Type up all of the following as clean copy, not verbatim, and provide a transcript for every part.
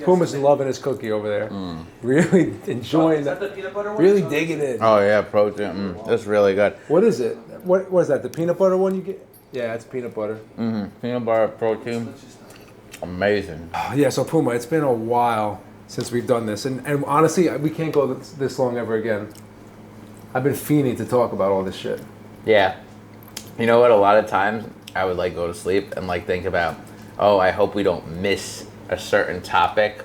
Puma's loving his cookie over there. Really enjoying that. The peanut butter one? Really digging in. Oh yeah, protein. That's really good. What is it? What is that? The peanut butter one you get? Yeah, it's peanut butter. Peanut butter protein. Amazing. Yeah, so Puma, it's been a while since we've done this. And honestly, we can't go this long ever again. I've been fiending to talk about all this shit. Yeah. You know what? A lot of times I would like go to sleep and like think about, oh, I hope we don't miss a certain topic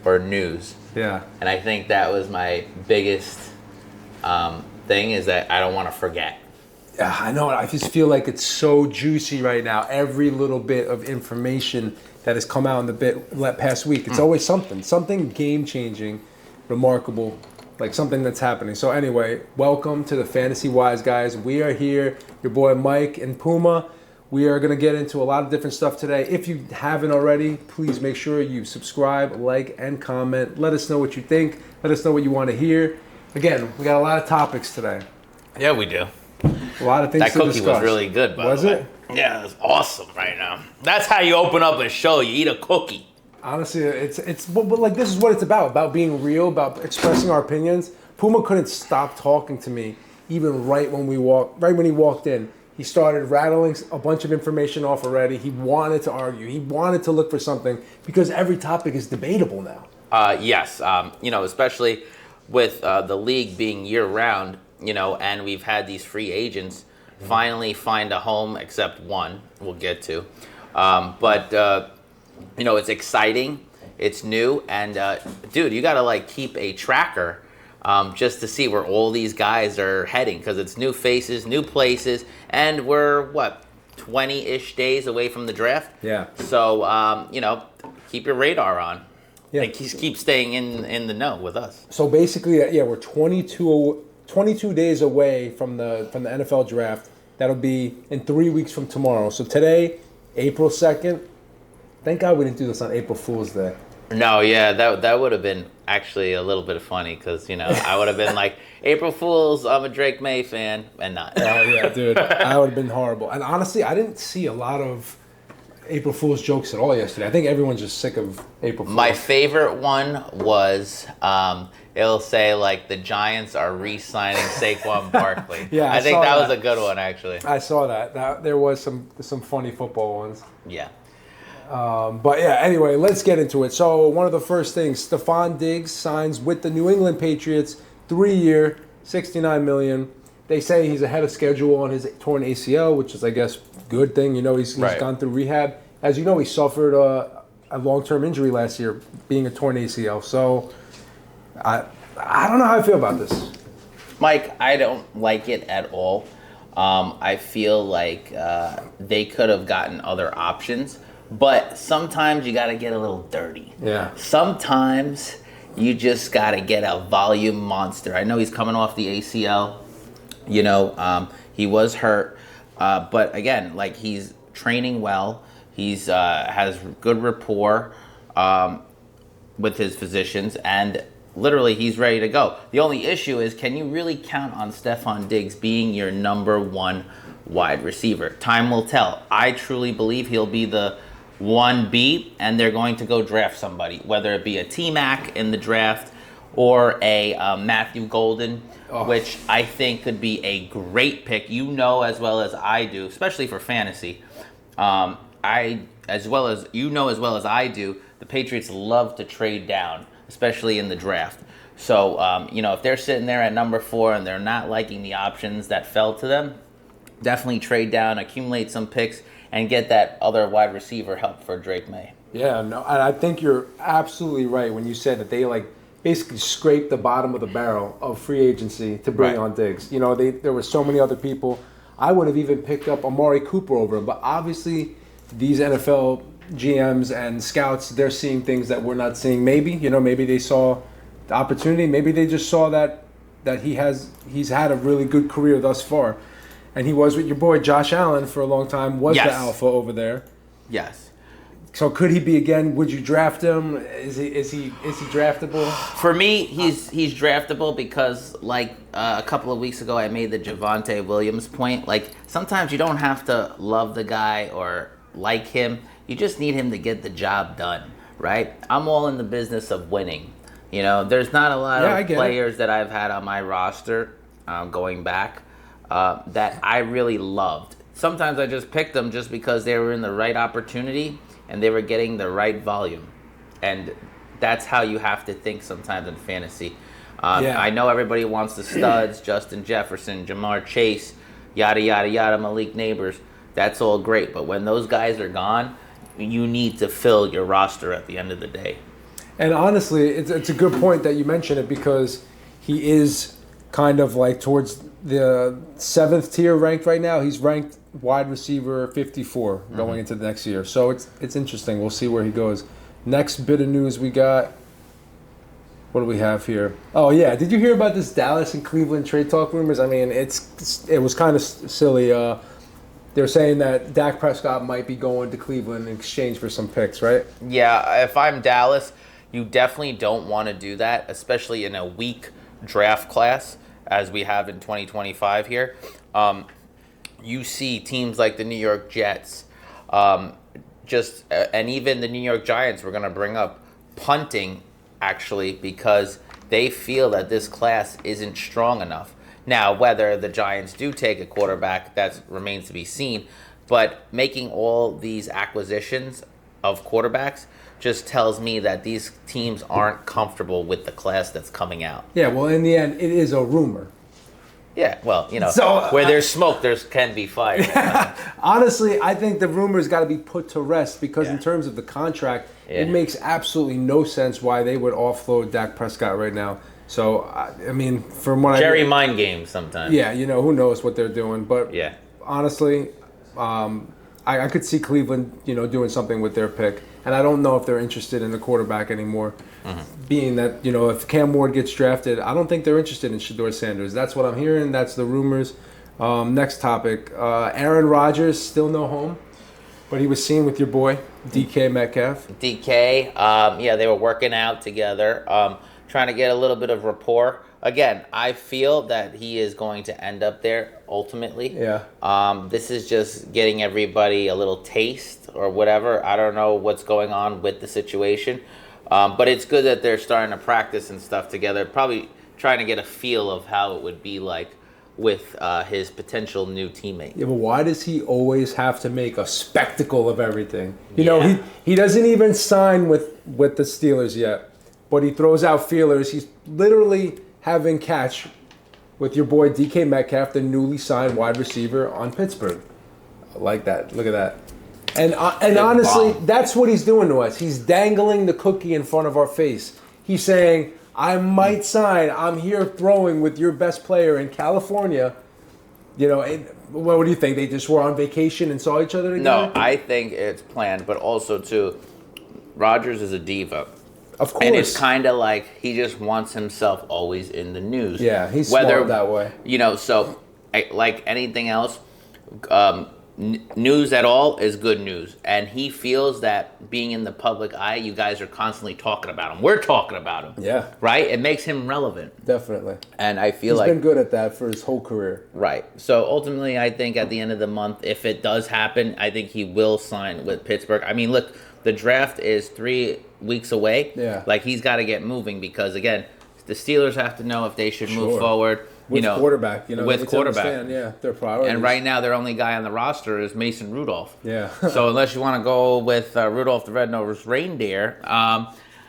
or news. Yeah. And I think that was my biggest thing, is that I don't want to forget. Yeah, I know. I just feel like it's so juicy right now. Every little bit of information that has come out in the past week. It's always something game-changing, remarkable, like something that's happening. So anyway, welcome to the Fantasy Wise Guys. We are here, your boy Myke and Puma. We are going to get into a lot of different stuff today. If you haven't already, please make sure you subscribe, like, and comment. Let us know what you think. Let us know what you want to hear. Again, we got a lot of topics today. Yeah, we do. A lot of things That to cookie discuss. was really good, by Was the way. it? Yeah, it's awesome right now. That's how you open up a show. You eat a cookie. Honestly, but like this is what it's about being real, about expressing our opinions. Puma couldn't stop talking to me even right when he walked in. He started rattling a bunch of information off already. He wanted to argue. He wanted to look for something because every topic is debatable now. Yes, especially with the league being year-round, and we've had these free agents finally find a home, except one we'll get to. But it's exciting, it's new, and dude, you got to keep a tracker just to see where all these guys are heading, because it's new faces, new places, and we're 20-ish days away from the draft. Yeah. So keep your radar on. Yeah. And keep staying in the know with us. So basically, we're 22 days away from the NFL draft. That'll be in 3 weeks from tomorrow. So today, April 2nd. Thank God we didn't do this on April Fool's Day. No, yeah, that would have been actually a little bit funny, because I would have been like, April Fools, I'm a Drake May fan, and not. Yeah, dude, that would have been horrible. And honestly, I didn't see a lot of April Fool's jokes at all yesterday. I think everyone's just sick of April Fool's. My favorite one was it'll say the Giants are re-signing Saquon Barkley. Yeah, I think saw that that was a good one, actually. I saw that. There was some funny football ones. Yeah. But yeah, anyway, let's get into it. So one of the first things, Stefon Diggs signs with the New England Patriots, 3-year, $69 million. They say he's ahead of schedule on his torn ACL, which is, I guess, good thing. He's Right. gone through rehab. As you know, he suffered a long-term injury last year, being a torn ACL. So I don't know how I feel about this. Mike, I don't like it at all. I feel like they could have gotten other options, but sometimes you got to get a little dirty. Yeah. Sometimes you just got to get a volume monster. I know he's coming off the ACL. He was hurt, but again, he's training well. He's has good rapport with his physicians, and literally he's ready to go. The only issue is, can you really count on Stefon Diggs being your number one wide receiver? Time will tell. I truly believe he'll be the 1B, and they're going to go draft somebody, whether it be a T-Mac in the draft or a Matthew Golden, which I think could be a great pick. As well as I do, especially for fantasy. As well as I do, the Patriots love to trade down, especially in the draft. So, if they're sitting there at number 4 and they're not liking the options that fell to them, definitely trade down, accumulate some picks, and get that other wide receiver help for Drake May. Yeah, no, and I think you're absolutely right when you said that they basically scraped the bottom of the barrel of free agency to bring on Diggs. There were so many other people. I would have even picked up Amari Cooper over him, but obviously these NFL GMs and scouts, they're seeing things that we're not seeing. Maybe they saw the opportunity. Maybe they just saw that he's had a really good career thus far. And he was with your boy Josh Allen for a long time, was the alpha over there. Yes. So could he be again? Would you draft him? Is he draftable? For me, he's draftable because a couple of weeks ago I made the Javonte Williams point. Sometimes you don't have to love the guy or like him. You just need him to get the job done. right? I'm all in the business of winning. You know, there's not a lot of players that I've had on my roster going back that I really loved. Sometimes I just picked them just because they were in the right opportunity and they were getting the right volume. And that's how you have to think sometimes in fantasy. I know everybody wants the studs, Justin Jefferson, Jamar Chase, yada, yada, yada, Malik Neighbors. That's all great. But when those guys are gone, you need to fill your roster at the end of the day. And honestly, it's a good point that you mention it because he is kind of like towards the 7th tier ranked right now. He's ranked wide receiver 54 going into the next year. So it's interesting. We'll see where he goes. Next bit of news we got. What do we have here? Oh, yeah. Did you hear about this Dallas and Cleveland trade talk rumors? I mean, it was kind of silly. They're saying that Dak Prescott might be going to Cleveland in exchange for some picks, right? Yeah, if I'm Dallas, you definitely don't want to do that, especially in a weak draft class as we have in 2025 here. You see teams like the New York Jets, and even the New York Giants we're going to bring up, punting actually because they feel that this class isn't strong enough. Now, whether the Giants do take a quarterback, that remains to be seen. But making all these acquisitions of quarterbacks just tells me that these teams aren't comfortable with the class that's coming out. Yeah, well, in the end, it is a rumor. Yeah, well, you know, so, where there's smoke, there can be fire. Honestly, I think the rumor's got to be put to rest because in terms of the contract, it makes absolutely no sense why they would offload Dak Prescott right now. So, I mean, from what Jerry mind games sometimes. Yeah, you know, who knows what they're doing. But honestly, I could see Cleveland, you know, doing something with their pick. And I don't know if they're interested in the quarterback anymore. Being that, you know, if Cam Ward gets drafted, I don't think they're interested in Shedeur Sanders. That's what I'm hearing. That's the rumors. Next topic. Aaron Rodgers, still no home. But he was seen with your boy, DK Metcalf. DK, they were working out together, trying to get a little bit of rapport. Again, I feel that he is going to end up there ultimately. Yeah. This is just getting everybody a little taste or whatever. I don't know what's going on with the situation. But it's good that they're starting to practice and stuff together. Probably trying to get a feel of how it would be like with his potential new teammate. Yeah, but why does he always have to make a spectacle of everything? You know, he doesn't even sign with the Steelers yet, but he throws out feelers. He's literally having catch with your boy DK Metcalf, the newly signed wide receiver on Pittsburgh. I like that. Look at that. And honestly, that's what he's doing to us. He's dangling the cookie in front of our face. He's saying, I might sign. I'm here throwing with your best player in California. You know, what do you think? They just were on vacation and saw each other together? No, I think it's planned, but also, too, Rodgers is a diva. Of course. And it's kind of like he just wants himself always in the news. Yeah, he's smart that way. You know, so like anything else, news at all is good news. And he feels that being in the public eye, you guys are constantly talking about him. We're talking about him. Yeah. Right? It makes him relevant. Definitely. And I feel he's been good at that for his whole career. Right. So ultimately, I think at the end of the month, if it does happen, I think he will sign with Pittsburgh. I mean, look, the draft is 3 weeks away. Yeah. Like, he's got to get moving because, again, the Steelers have to know if they should move forward. With quarterback, you know. With quarterback. Yeah, their priorities. And right now, their only guy on the roster is Mason Rudolph. Yeah. So unless you want to go with Rudolph the Red-Nosed Reindeer,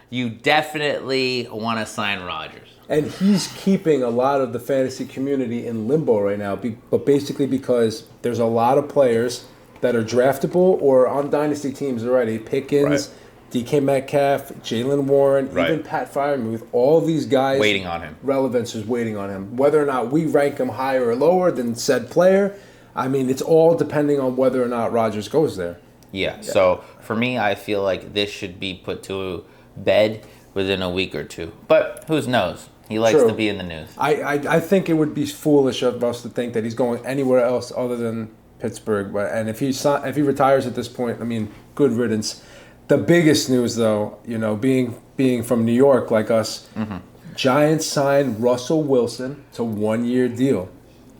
you definitely want to sign Rodgers. And he's keeping a lot of the fantasy community in limbo right now, but basically because there's a lot of players that are draftable or on dynasty teams already. Pickens, DK Metcalf, Jalen Warren, even Pat Freiermuth, all these guys waiting on him. Relevance is waiting on him. Whether or not we rank him higher or lower than said player, I mean, it's all depending on whether or not Rodgers goes there. Yeah. So for me, I feel like this should be put to bed within a week or two. But who knows? He likes to be in the news. I think it would be foolish of us to think that he's going anywhere else other than Pittsburgh. And if he retires at this point, I mean, good riddance. The biggest news, though, you know, being from New York like us, Giants signed Russell Wilson to 1-year deal,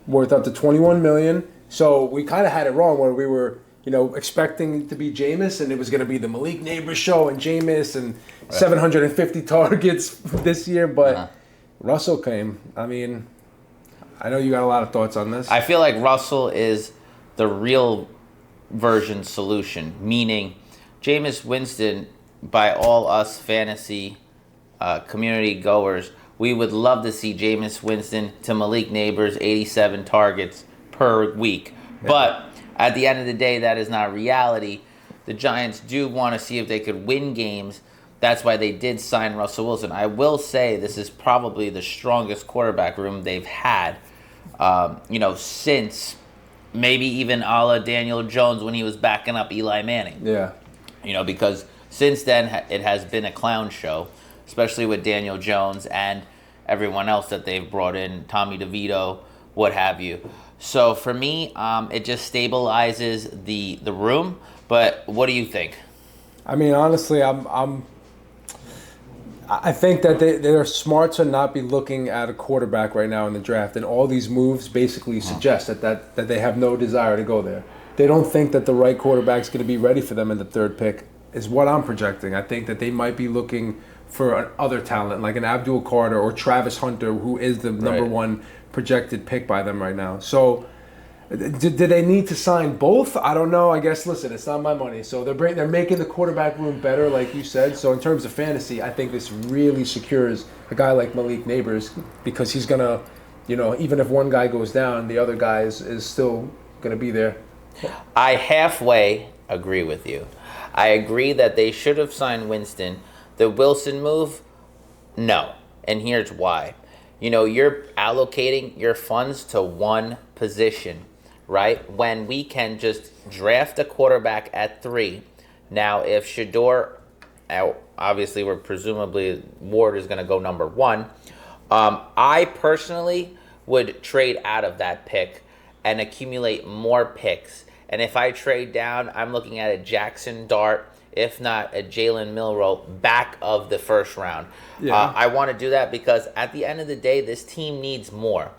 worth up to $21 million. So we kind of had it wrong where we were expecting it to be Jameis, and it was going to be the Malik Neighbors show and Jameis and 750 targets this year, but Russell came. I mean, I know you got a lot of thoughts on this. I feel like Russell is the real version solution, meaning Jameis Winston, by all us fantasy community goers, we would love to see Jameis Winston to Malik Neighbors 87 targets per week. Yeah. But at the end of the day, that is not reality. The Giants do want to see if they could win games. That's why they did sign Russell Wilson. I will say this is probably the strongest quarterback room they've had, since maybe even a la Daniel Jones when he was backing up Eli Manning. Yeah. Because since then it has been a clown show, especially with Daniel Jones and everyone else that they've brought in, Tommy DeVito, what have you. So for me, it just stabilizes the room. But what do you think? I mean, honestly, I think that they're smart to not be looking at a quarterback right now in the draft, and all these moves basically suggest that they have no desire to go there. They don't think that the right quarterback's going to be ready for them in the third pick, is what I'm projecting. I think that they might be looking for other talent, like an Abdul Carter or Travis Hunter, who is the number one projected pick by them right now. So did they need to sign both? I don't know. I guess, listen, it's not my money. So they're making the quarterback room better, like you said. So in terms of fantasy, I think this really secures a guy like Malik Neighbors, because he's going to, even if one guy goes down, the other guy is still going to be there. I halfway agree with you. I agree that they should have signed Winston. The Wilson move, no. And here's why. You're allocating your funds to one position, right? When we can just draft a quarterback at 3. Now, if Shador, obviously presumably Ward is going to go number 1. I personally would trade out of that pick and accumulate more picks. And if I trade down, I'm looking at a Jackson Dart, if not a Jalen Milroe, back of the first round. Yeah. I want to do that because at the end of the day, this team needs more,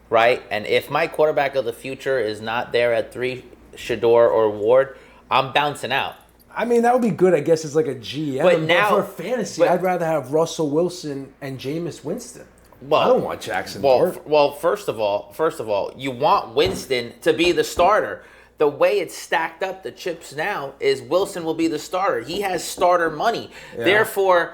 right? And if my quarterback of the future is not there at 3, Shador or Ward, I'm bouncing out. I mean, that would be good, I guess, as like a GM. But for fantasy, I'd rather have Russell Wilson and Jameis Winston. Well, I don't want Jackson Dart. Well, first of all, you want Winston to be the starter. The way it's stacked up, the chips now, is Wilson will be the starter. He has starter money. Yeah. Therefore,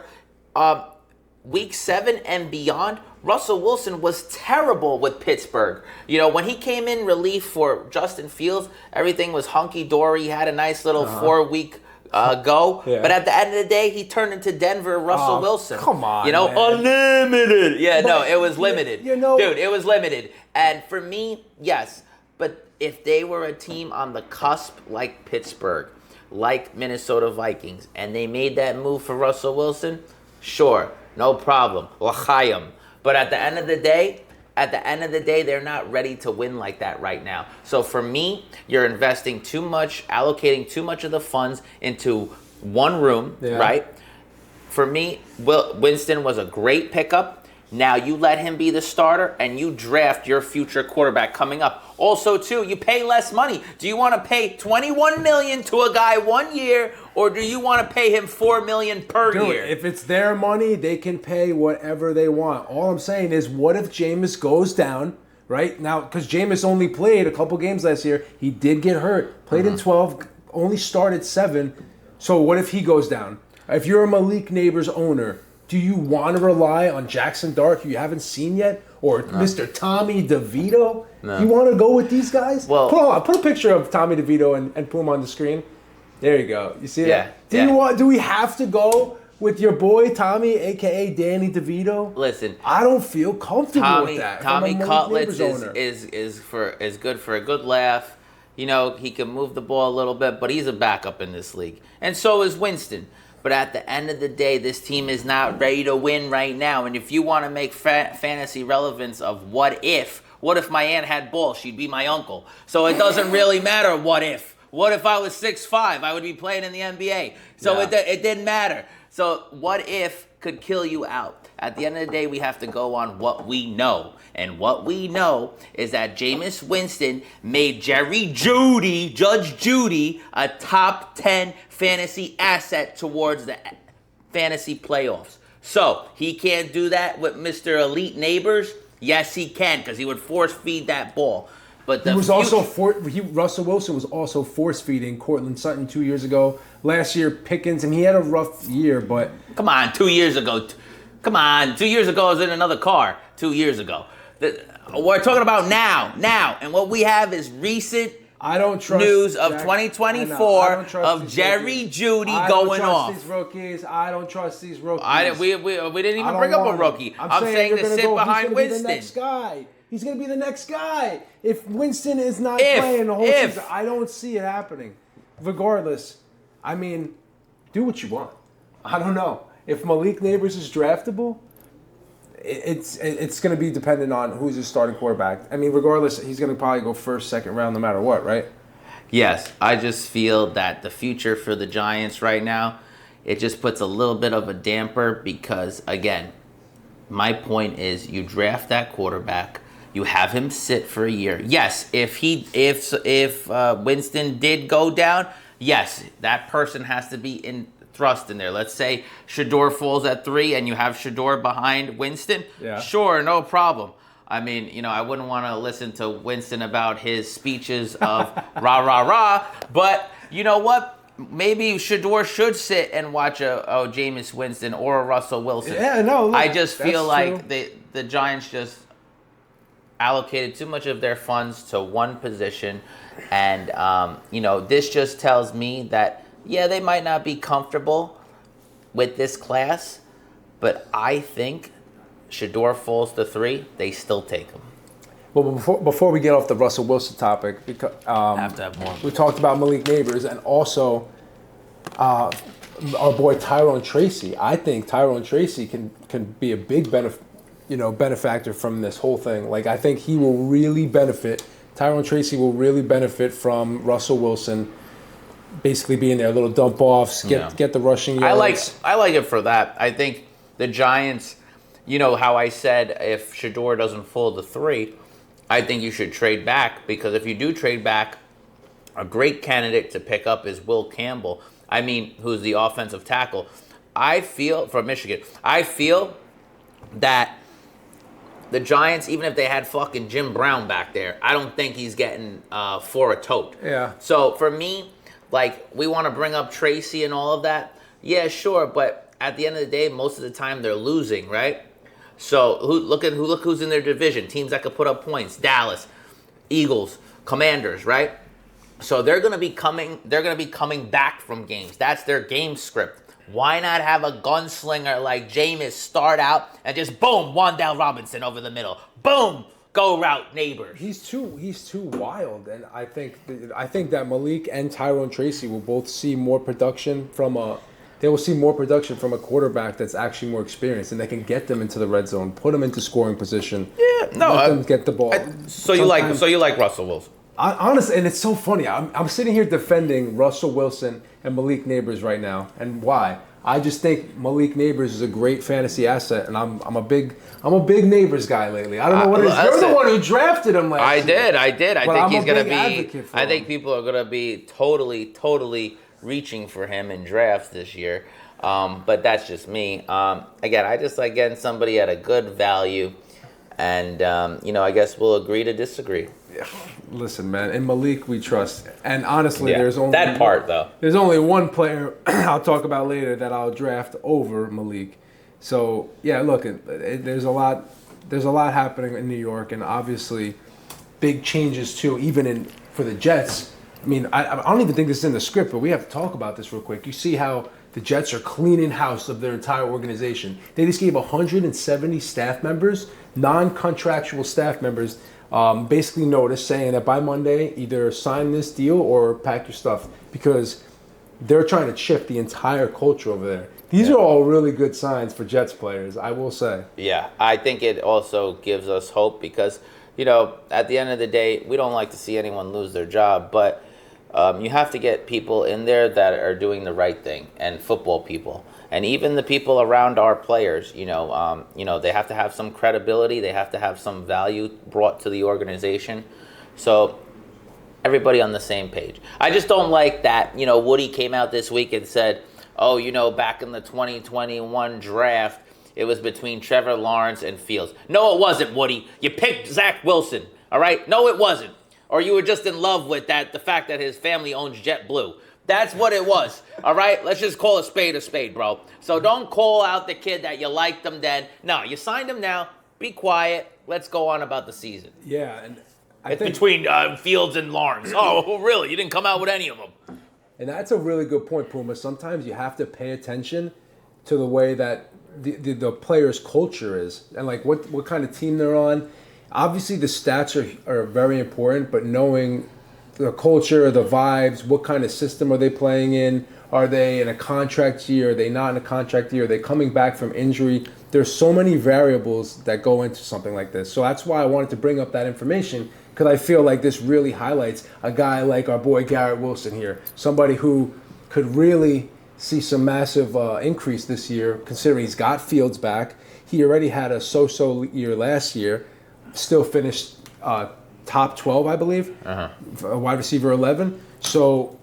week 7 and beyond, Russell Wilson was terrible with Pittsburgh. When he came in relief for Justin Fields, everything was hunky-dory. He had a nice little 4-week go. Yeah. But at the end of the day, he turned into Denver Russell Wilson. Come on, man. Unlimited. Yeah, no, it was limited. Dude, it was limited. And for me, yes. But if they were a team on the cusp like Pittsburgh, like Minnesota Vikings, and they made that move for Russell Wilson, sure, no problem. L'chaim. But at the end of the day, they're not ready to win like that right now. So for me, you're investing too much, allocating too much of the funds into one room, right? For me, Winston was a great pickup. Now you let him be the starter and you draft your future quarterback coming up. Also, too, you pay less money. Do you want to pay $21 million to a guy 1 year, or do you want to pay him $4 million per year? If it's their money, they can pay whatever they want. All I'm saying is, what if Jameis goes down, right? Now, because Jameis only played a couple games last year. He did get hurt. Played in 12, only started 7. So what if he goes down? If you're a Malik Neighbors owner, do you want to rely on Jackson Dart, who you haven't seen yet, or Mr. Tommy DeVito? No. You want to go with these guys? Well, put a picture of Tommy DeVito and Puma on the screen. There you go. You see that? Do we have to go with your boy Tommy, a.k.a. Danny DeVito? Listen, I don't feel comfortable with that. Tommy Cutlets is good for a good laugh. He can move the ball a little bit, but he's a backup in this league. And so is Winston. But at the end of the day, this team is not ready to win right now. And if you want to make fantasy relevance of what if my aunt had balls, she'd be my uncle. So it doesn't really matter what if. What if I was 6'5"? I would be playing in the NBA. So it didn't matter. So what if could kill you out. At the end of the day, we have to go on what we know. And what we know is that Jameis Winston made Judge Judy, a top 10 fantasy asset towards the fantasy playoffs. So, he can't do that with Mr. Elite Neighbors? Yes, he can, because he would force feed that ball. But Russell Wilson was also force feeding Cortland Sutton 2 years ago. Last year, Pickens, and he had a rough year, but come on, 2 years ago. Come on, 2 years ago I was in another car. 2 years ago. We're talking about now, and what we have is recent news of 2024 of Jerry Judy going off. I don't trust these rookies. We didn't even bring up a rookie. I'm saying to sit behind Winston. He's going to be the next guy. If Winston is not playing the whole season, I don't see it happening. Regardless, I mean, do what you want. I don't know. If Malik Neighbors is draftable, it's going to be dependent on who's his starting quarterback. I mean, regardless, he's going to probably go first, second round, no matter what, right? Yes, I just feel that the future for the Giants right now, it just puts a little bit of a damper because, again, my point is you draft that quarterback. You have him sit for a year. Yes, if Winston did go down, yes, that person has to be thrust in there. Let's say Shador falls at 3 and you have Shador behind Winston. Yeah. Sure, no problem. I mean, I wouldn't want to listen to Winston about his speeches of rah, rah, rah. But you know what? Maybe Shador should sit and watch a Jameis Winston or a Russell Wilson. Yeah, no. Look, I just feel like the Giants just allocated too much of their funds to one position. And, this just tells me that, yeah, they might not be comfortable with this class, but I think Shador falls to 3, they still take him. Well, before we get off the Russell Wilson topic, because have to have more. We talked about Malik Neighbors and also our boy Tyrone Tracy. I think Tyrone Tracy can be a big benefactor from this whole thing. Like, I think he will really benefit. Tyrone Tracy will really benefit from Russell Wilson basically being there, little dump offs, get the rushing yards. I like it for that. I think the Giants, how I said if Shador doesn't fall to 3, I think you should trade back, because if you do trade back, a great candidate to pick up is Will Campbell. I mean, who's the offensive tackle. I feel, from Michigan, I feel that the Giants, even if they had fucking Jim Brown back there, I don't think he's getting for a tote. Yeah. So for me, like, we want to bring up Tracy and all of that. Yeah, sure, but at the end of the day, most of the time they're losing, right? So look who's in their division. Teams that could put up points: Dallas, Eagles, Commanders, right? So they're gonna be coming back from games. That's their game script. Why not have a gunslinger like Jameis start out and just boom, Wan'Dale Robinson over the middle, boom, go route Neighbors. He's too wild, and I think that Malik and Tyrone Tracy will both see more production from a quarterback that's actually more experienced, and they can get them into the red zone, put them into scoring position. Yeah, no, let them get the ball. So you like Russell Wilson? Honestly, and it's so funny. I'm sitting here defending Russell Wilson and Malik Neighbors right now, and why? I just think Malik Neighbors is a great fantasy asset, and I'm a big Neighbors guy lately. I don't know what it is. You're the one who drafted him last year. I did. I think he's gonna be. I think people are gonna be totally reaching for him in drafts this year. But that's just me. Again, I just like getting somebody at a good value, and I guess we'll agree to disagree. Yeah. Listen, man, in Malik we trust, and honestly, there's only that part though. There's only one player I'll talk about later that I'll draft over Malik. So yeah, look, there's a lot happening in New York, and obviously big changes too, even for the Jets. I mean, I don't even think this is in the script, but we have to talk about this real quick. You see how the Jets are cleaning house of their entire organization. They just gave 170 staff members, non-contractual staff members, basically notice saying that by Monday, either sign this deal or pack your stuff, because they're trying to shift the entire culture over there. These are all really good signs for Jets players, I will say. Yeah, I think it also gives us hope because, at the end of the day, we don't like to see anyone lose their job, but you have to get people in there that are doing the right thing, and football people. and even the people around our players, they have to have some credibility. They have to have some value brought to the organization. So everybody on the same page. I just don't like that, Woody came out this week and said, oh, back in the 2021 draft, it was between Trevor Lawrence and Fields. No, it wasn't, Woody. You picked Zach Wilson, all right? No, it wasn't. Or you were just in love with the fact that his family owns JetBlue. That's what it was, all right? Let's just call a spade, bro. So don't call out the kid that you liked him then. No, you signed him now. Be quiet. Let's go on about the season. Yeah, and I it's think between Fields and Lawrence. Oh, really? You didn't come out with any of them. And that's a really good point, Puma. Sometimes you have to pay attention to the way that the player's culture is and like what kind of team they're on. Obviously, the stats are very important, but knowing the culture, the vibes, what kind of system are they playing in? Are they in a contract year? Are they not in a contract year? Are they coming back from injury? There's so many variables that go into something like this. So that's why I wanted to bring up that information, because I feel like this really highlights a guy like our boy Garrett Wilson here, somebody who could really see some massive increase this year, considering he's got Fields back. He already had a so-so year last year, still finished top 12, I believe, wide receiver 11. So,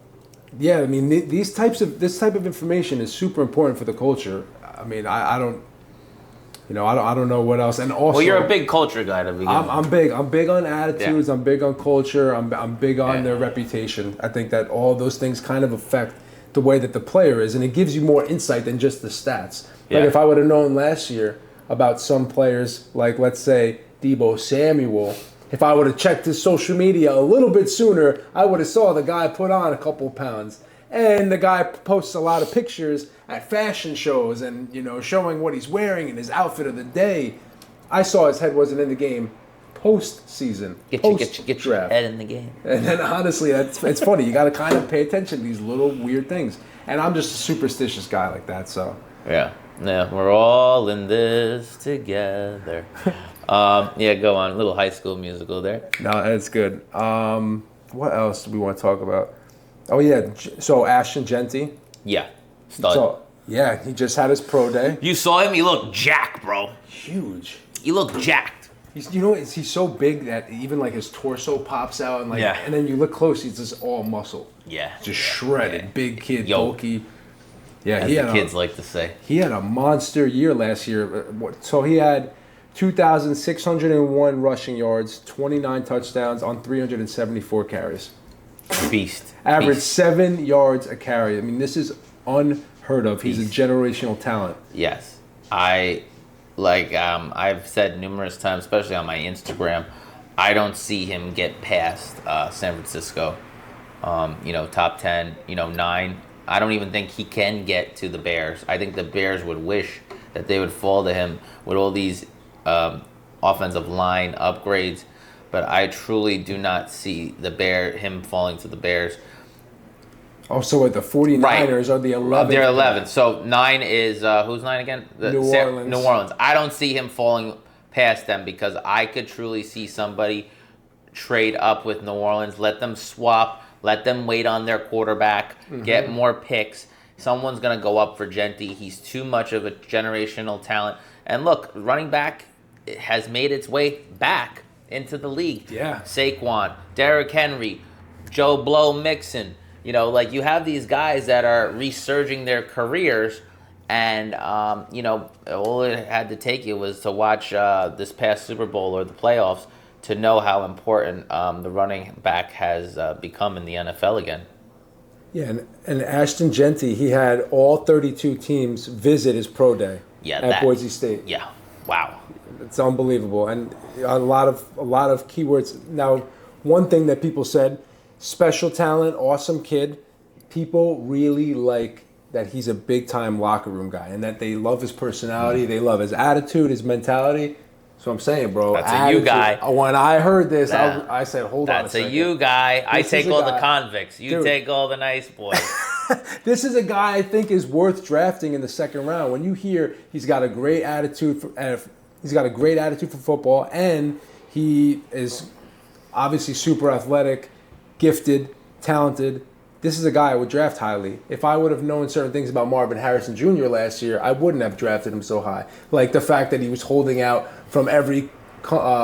yeah, I mean, this type of information is super important for the culture. I mean, I don't know what else. And also, well, you're a big culture guy to begin. I'm big. I'm big on attitudes. Yeah. I'm big on culture. I'm big on their reputation. I think that all those things kind of affect the way that the player is, and it gives you more insight than just the stats. Like if I would have known last year about some players, like let's say Deebo Samuel, if I would have checked his social media a little bit sooner, I would have saw the guy put on a couple pounds. And the guy posts a lot of pictures at fashion shows and, showing what he's wearing and his outfit of the day. I saw his head wasn't in the game post-season, get your head in the game. And then honestly, it's funny. You got to kind of pay attention to these little weird things. And I'm just a superstitious guy like that, so. Yeah, we're all in this together. Go on. A little High School Musical there. No, that's good. What else do we want to talk about? Oh, yeah. So, Ashton Jeanty. Yeah. Stud. So, yeah, he just had his pro day. You saw him? He looked jacked, bro. Huge. He looked jacked. He's so big that even, like, his torso pops out. And then you look close, he's just all muscle. Yeah. Just shredded. Yeah. Big kid, bulky. Yeah, as the kids like to say. He had a monster year last year. So, he had 2,601 rushing yards, 29 touchdowns on 374 carries. Beast. Average 7 yards a carry. I mean, this is unheard of. He's a generational talent. Yes. I've said numerous times, especially on my Instagram, I don't see him get past San Francisco. Top 10, 9. I don't even think he can get to the Bears. I think the Bears would wish that they would fall to him with all these offensive line upgrades. But I truly do not see him falling to the Bears. Oh, so the 49ers are the 11th. They're 11th. So 9 is, who's 9 again? New Orleans. New Orleans. I don't see him falling past them because I could truly see somebody trade up with New Orleans, let them swap, let them wait on their quarterback, get more picks. Someone's going to go up for Jeanty. He's too much of a generational talent. And look, running back has made its way back into the league. Yeah. Saquon, Derrick Henry, Joe Blow Mixon. You have these guys that are resurging their careers, and, all it had to take you was to watch this past Super Bowl or the playoffs to know how important the running back has become in the NFL again. Yeah, and Ashton Jeanty, he had all 32 teams visit his pro day at Boise State. Yeah, wow. It's unbelievable, and a lot of keywords. Now, one thing that people said, special talent, awesome kid. People really like that he's a big-time locker room guy, and that they love his personality, they love his attitude, his mentality. So I'm saying, bro. That's a you guy. When I heard this, I said, hold on a second. That's a you guy. I take all the convicts. You take all the nice boys. This is a guy I think is worth drafting in the second round. When you hear he's got a great attitude for football, and he is obviously super athletic, gifted, talented. this is a guy I would draft highly. If I would have known certain things about Marvin Harrison Jr. last year, I wouldn't have drafted him so high. Like the fact that he was holding out from every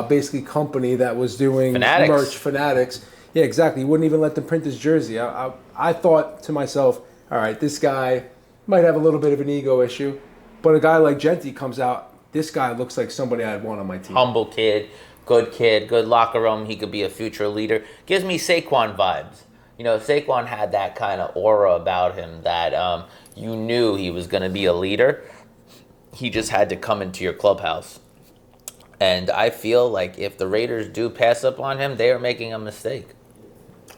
basically company that was doing merch, Fanatics. Yeah, exactly. He wouldn't even let them print his jersey. I thought to myself, all right, this guy might have a little bit of an ego issue, but a guy like Jeanty comes out, this guy looks like somebody I'd want on my team. Humble kid, good locker room. He could be a future leader. Gives me Saquon vibes. Saquon had that kind of aura about him that you knew he was going to be a leader. He just had to come into your clubhouse. And I feel like if the Raiders do pass up on him, they are making a mistake.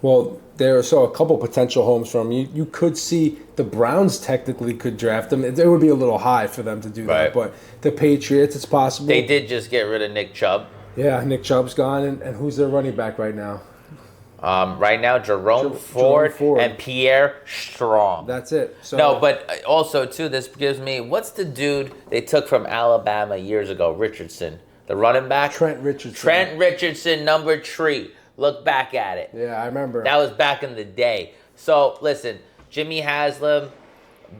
Well, there are a couple potential homes from him. You could see the Browns technically could draft him. It would be a little high for them to do that. But the Patriots, it's possible. They did just get rid of Nick Chubb. Yeah, Nick Chubb's gone. And who's their running back right now? Right now, Jerome Ford and Pierre Strong. That's it. No, but also, too, this gives me... What's the dude they took from Alabama years ago? Richardson. The running back? Trent Richardson, number 3. Look back at it. Yeah, I remember. That was back in the day. So, listen, Jimmy Haslam...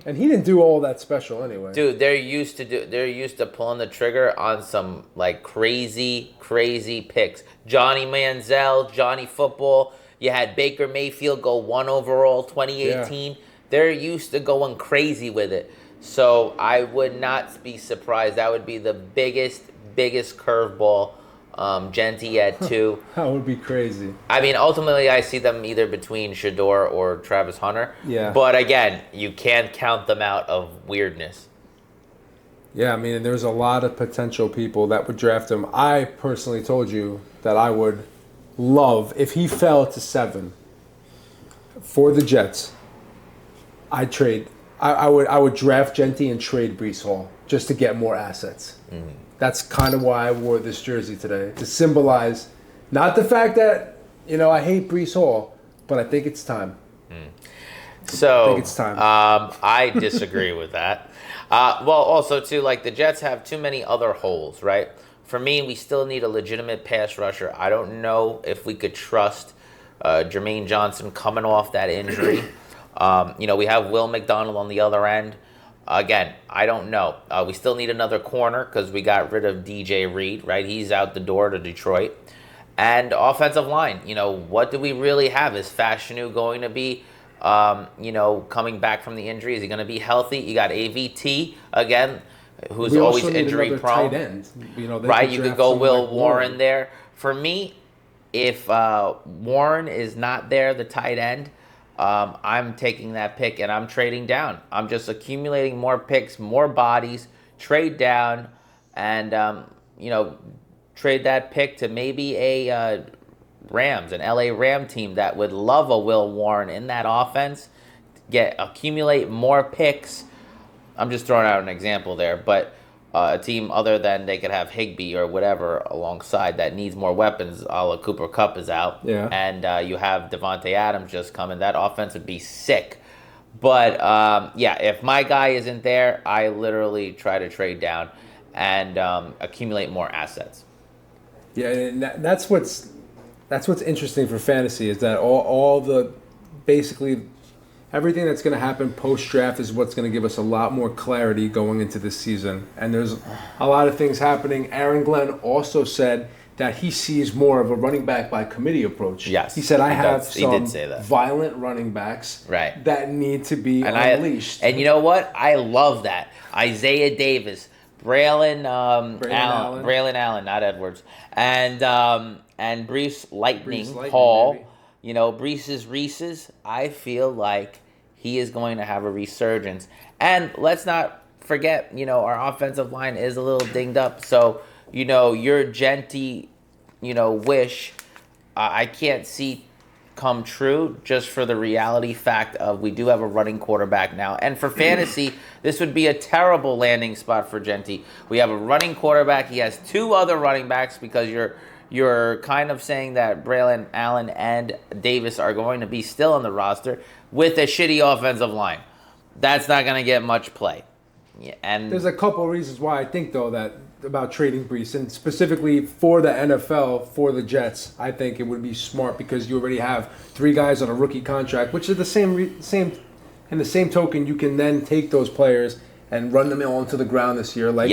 And he didn't do all that special anyway. Dude, they're used to pulling the trigger on some like crazy picks. Johnny Manziel, Johnny Football. You had Baker Mayfield go 1 overall 2018. Yeah. They're used to going crazy with it. So I would not be surprised. That would be the biggest curveball. Jeanty at 2. That would be crazy. I mean, ultimately, I see them either between Shador or Travis Hunter. Yeah. But again, you can't count them out of weirdness. Yeah, I mean, there's a lot of potential people that would draft him. I personally told you that I would love, if he fell to 7 for the Jets, I'd trade. I would draft Jeanty and trade Breece Hall just to get more assets. Mm-hmm. That's kind of why I wore this jersey today, to symbolize not the fact that, I hate Breece Hall, but I think it's time. So, I think it's time. I disagree with that. Well, also, too, like the Jets have too many other holes, right? For me, we still need a legitimate pass rusher. I don't know if we could trust Jermaine Johnson coming off that injury. We have Will McDonald on the other end. Again, I don't know. We still need another corner because we got rid of DJ Reed, right? He's out the door to Detroit. And offensive line, what do we really have? Is Fashanu going to be, coming back from the injury? Is he going to be healthy? You got AVT, again, who's always injury prone. Tight end. Right? You could go Will Warren there. For me, if Warren is not there, the tight end, I'm taking that pick and I'm trading down. I'm just accumulating more picks, more bodies, trade down, and trade that pick to maybe a Rams, an LA Ram team that would love a Will Warren in that offense. Accumulate more picks. I'm just throwing out an example there, but a team other than they could have Higbee or whatever alongside that needs more weapons, a la Cooper Kupp is out. Yeah. And you have Devontae Adams just coming. That offense would be sick. But, if my guy isn't there, I literally try to trade down and accumulate more assets. Yeah, and that's what's interesting for fantasy is that all the basically everything that's going to happen post-draft is what's going to give us a lot more clarity going into this season. And there's a lot of things happening. Aaron Glenn also said that he sees more of a running back by committee approach. Yes. He said, I have some say that. violent running backs right. that need to be unleashed. And you know what? I love that. Isaiah Davis, Braylon Allen, not Edwards, and Breece Lightning Hall. Maybe. Breece's Reese's, I feel like he is going to have a resurgence. And let's not forget, our offensive line is a little dinged up. So, your Jeanty, wish, I can't see come true just for the reality fact of we do have a running quarterback now. And for fantasy, this would be a terrible landing spot for Jeanty. We have a running quarterback. He has 2 other running backs because you're kind of saying that Braylon Allen and Davis are going to be still on the roster with a shitty offensive line. That's not going to get much play. Yeah, and there's a couple of reasons why I think, though, that about trading Brees, and specifically for the NFL, for the Jets. I think it would be smart because you already have 3 guys on a rookie contract, which is the same. In the same token, you can then take those players and run them all into the ground this year, like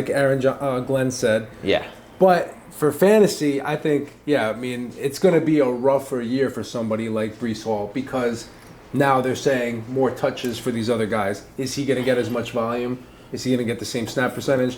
Glenn said. Yeah. But for fantasy, I think, it's going to be a rougher year for somebody like Brees Hall because now they're saying more touches for these other guys. Is he going to get as much volume? Is he going to get the same snap percentage?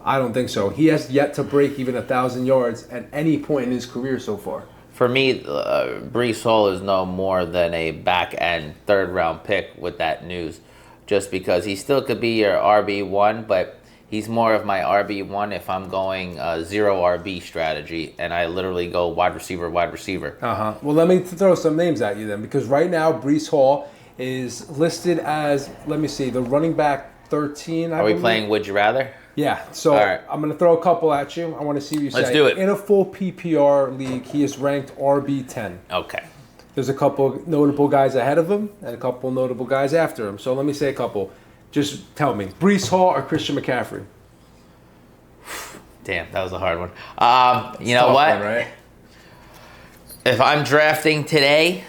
I don't think so. He has yet to break even 1,000 yards at any point in his career so far. For me, Brees Hall is no more than a back-end third-round pick with that news, just because he still could be your RB1, but he's more of my RB1 if I'm going zero RB strategy, and I literally go wide receiver. Well, let me throw some names at you then, because right now Brees Hall is listed as, let me see, the running back 13. Are we playing Would You Rather? Yeah, so right. I'm going to throw a couple at you. I want to see what you say. Let's do it. In a full PPR league, he is ranked RB10. Okay. There's a couple notable guys ahead of him and a couple notable guys after him. So let me say a couple. Just tell me, Brees Hall or Christian McCaffrey? Damn, that was a hard one. You know what? One, right? If I'm drafting today,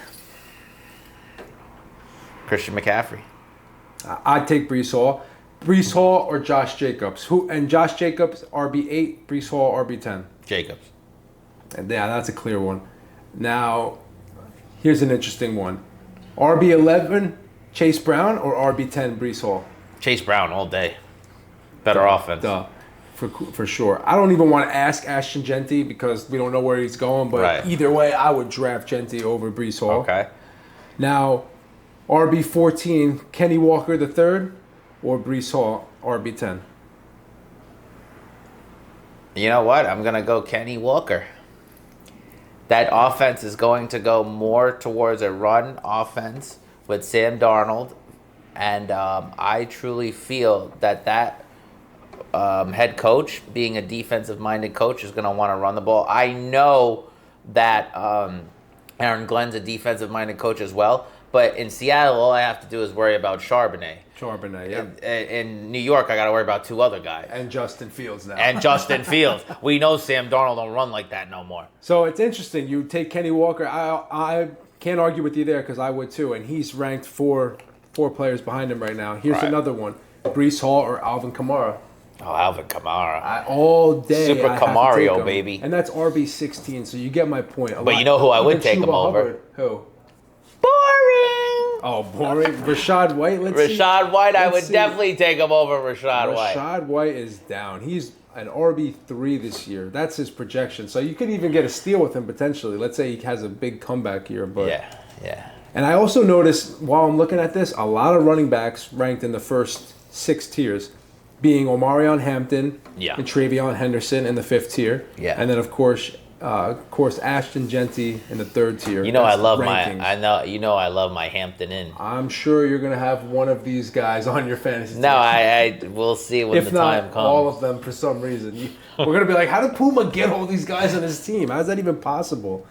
Christian McCaffrey. I'd take Brees Hall. Brees Hall or Josh Jacobs? And Josh Jacobs, RB8, Brees Hall, RB10. Jacobs. And yeah, that's a clear one. Now, here's an interesting one. RB11, Chase Brown or RB10, Brees Hall? Chase Brown all day. Better offense. For sure. I don't even want to ask Ashton Jeanty because we don't know where he's going, but Either way, I would draft Jeanty over Brees Hall. Okay. Now, RB14, Kenny Walker III or Brees Hall, RB10? You know what? I'm going to go Kenny Walker. That offense is going to go more towards a run offense with Sam Darnold. And I truly feel that head coach, being a defensive-minded coach, is going to want to run the ball. I know that Aaron Glenn's a defensive-minded coach as well. But in Seattle, all I have to do is worry about Charbonnet. Yeah. In New York, I got to worry about 2 other guys. And Justin Fields now. We know Sam Darnold don't run like that no more. So it's interesting. You take Kenny Walker. I can't argue with you there because I would too. And he's ranked 4 players behind him right now. Here's another one. Brees Hall or Alvin Kamara? Oh, Alvin Kamara. All day. Super Camario, baby. And that's RB16, so you get my point. But you know who I would take him over? Who? Boring. Oh, boring. Rashad White. Rashad White, I would definitely take him over Rashad White. Rashad White is down. He's an RB3 this year. That's his projection. So you could even get a steal with him potentially. Let's say he has a big comeback here. But yeah. And I also noticed while I'm looking at this, a lot of running backs ranked in the first 6 tiers, being Omarion Hampton and Travion Henderson in the 5th tier. Yeah. And then of course Ashton Jeanty in the 3rd tier. You know I love my Hampton in. I'm sure you're gonna have one of these guys on your fantasy team. No, I will see when the time comes. All of them for some reason. We're gonna be like, how did Puma get all these guys on his team? How's that even possible?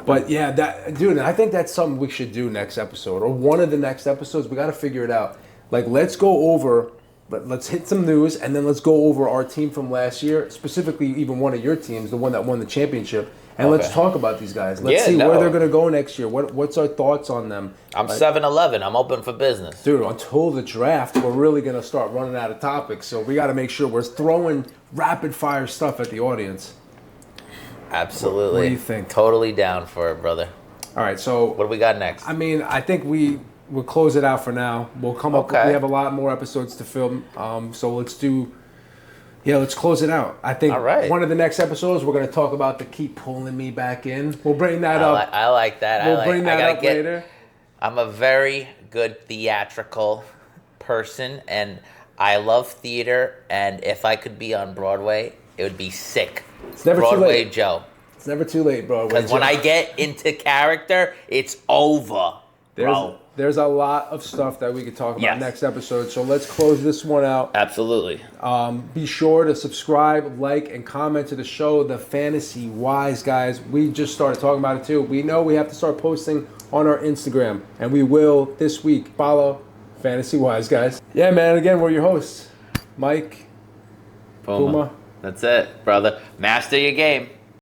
But yeah, I think that's something we should do next episode or one of the next episodes. We got to figure it out. Like, let's go over. But let's hit some news, and then let's go over our team from last year, specifically even one of your teams, the one that won the championship, and let's talk about these guys. Let's see where they're going to go next year. What's our thoughts on them? I'm 7-11. I'm open for business. Dude, until the draft, we're really going to start running out of topics, so we got to make sure we're throwing rapid-fire stuff at the audience. Absolutely. What do you think? Totally down for it, brother. All right, so... What do we got next? I mean, I think we'll close it out for now. We'll come up. We have a lot more episodes to film. So let's close it out. I think one of the next episodes we're going to talk about the keep pulling me back in. We'll bring that up. I like that. We'll bring that up later. I'm a very good theatrical person, and I love theater. And if I could be on Broadway, it would be sick. It's never Broadway too late. Joe. It's never too late, Broadway Joe. Because when I get into character, it's over. There's a lot of stuff that we could talk about next episode, so let's close this one out. Absolutely. Be sure to subscribe, like, and comment to the show, The Fantasy Wise, guys. We just started talking about it, too. We know we have to start posting on our Instagram, and we will this week. Follow Fantasy Wise, guys. Yeah, man, again, we're your hosts. Myke, Puma. That's it, brother. Master your game.